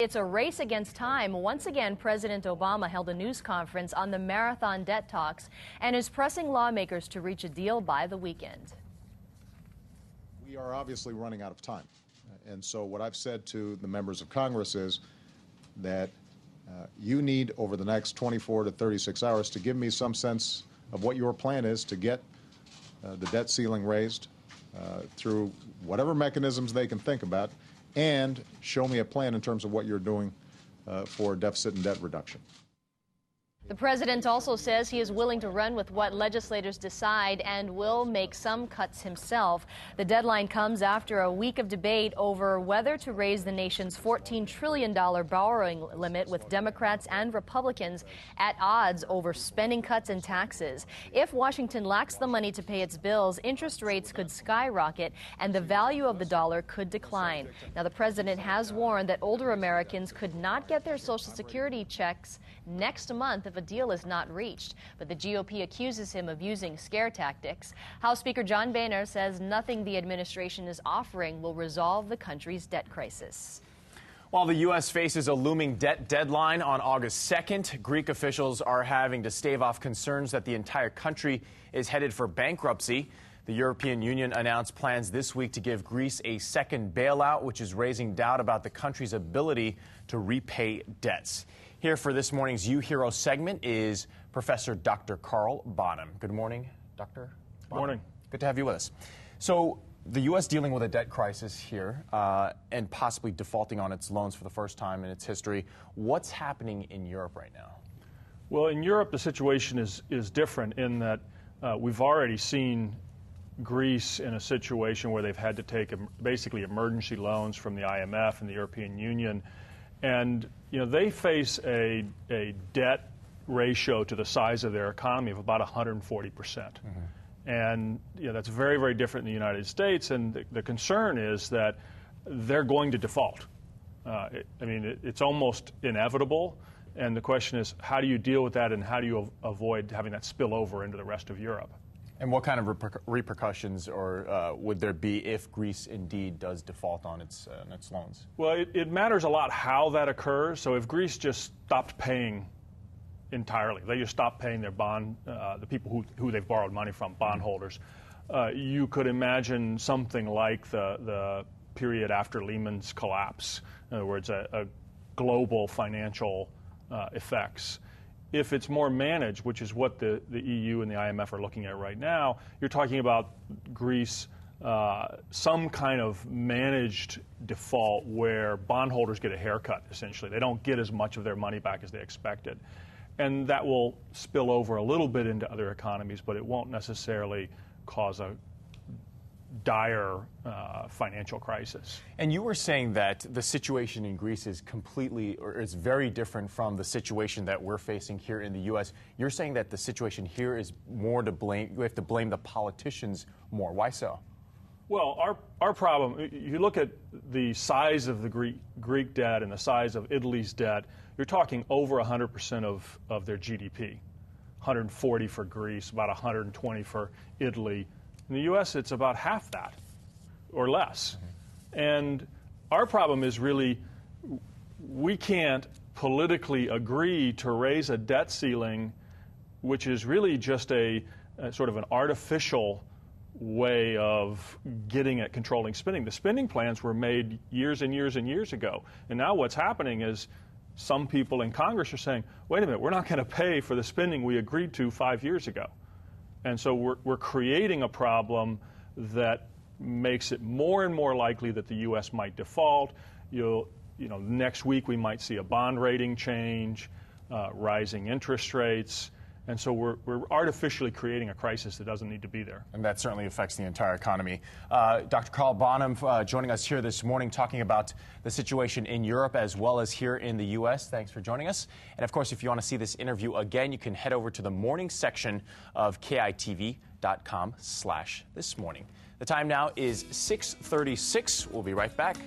It's a race against time. Once again, President Obama held a news conference on the marathon debt talks and is pressing lawmakers to reach a deal by the weekend. We are obviously running out of time. And so what I've said to the members of Congress is that you need, over the next 24 to 36 hours, to give me some sense of what your plan is to get the debt ceiling raised through whatever mechanisms they can think about, and show me a plan in terms of what you're doing for deficit and debt reduction. The president also says he is willing to run with what legislators decide and will make some cuts himself. The deadline comes after a week of debate over whether to raise the nation's $14 trillion borrowing limit, with Democrats and Republicans at odds over spending cuts and taxes. If Washington lacks the money to pay its bills, interest rates could skyrocket and the value of the dollar could decline. Now, the president has warned that older Americans could not get their Social Security checks next month if a deal is not reached, but the GOP accuses him of using scare tactics. House Speaker John Boehner says nothing the administration is offering will resolve the country's debt crisis. While the U.S. faces a looming debt deadline on August 2nd, Greek officials are having to stave off concerns that the entire country is headed for bankruptcy. The European Union announced plans this week to give Greece a second bailout, which is raising doubt about the country's ability to repay debts. Here for this morning's UHERO segment is Professor Dr. Carl Bonham. Good morning, Dr. Bonham. Good morning. Good to have you with us. So the U.S. dealing with a debt crisis here and possibly defaulting on its loans for the first time in its history. What's happening in Europe right now? Well, in Europe, the situation is different in that we've already seen Greece in a situation where they've had to take basically emergency loans from the IMF and the European Union. And, you know, they face a debt ratio to the size of their economy of about 140%. Mm-hmm. And, you know, that's very, very different in the United States. And the concern is that they're going to default. It's almost inevitable. And the question is, how do you deal with that, and how do you avoid having that spill over into the rest of Europe? And what kind of repercussions would there be if Greece indeed does default on its loans? Well, it matters a lot how that occurs. So if Greece just stopped paying entirely, they just stopped paying their bond, the people who they've borrowed money from, bondholders, you could imagine something like the period after Lehman's collapse. In other words, a global financial effects. If it's more managed, which is what the EU and the IMF are looking at right now, you're talking about Greece, some kind of managed default where bondholders get a haircut, essentially. They don't get as much of their money back as they expected. And that will spill over a little bit into other economies, but it won't necessarily cause a dire financial crisis. And you were saying that the situation in Greece is is very different from the situation that we're facing here in the U.S. You're saying that the situation here is more to blame, we have to blame the politicians more. Why so? Well, our problem, you look at the size of the Greek debt and the size of Italy's debt, you're talking over 100% of their GDP. 140 for Greece, about 120 for Italy. In the U.S., it's about half that or less. Mm-hmm. And our problem is really we can't politically agree to raise a debt ceiling, which is really just a sort of an artificial way of getting at controlling spending. The spending plans were made years and years and years ago. And now what's happening is some people in Congress are saying, wait a minute, we're not going to pay for the spending we agreed to 5 years ago. And so we're creating a problem that makes it more and more likely that the U.S. might default. Next week we might see a bond rating change, rising interest rates. And so we're artificially creating a crisis that doesn't need to be there. And that certainly affects the entire economy. Dr. Carl Bonham joining us here this morning, talking about the situation in Europe as well as here in the U.S. Thanks for joining us. And, of course, if you want to see this interview again, you can head over to the morning section of KITV.com/thismorning. The time now is 6:36. We'll be right back.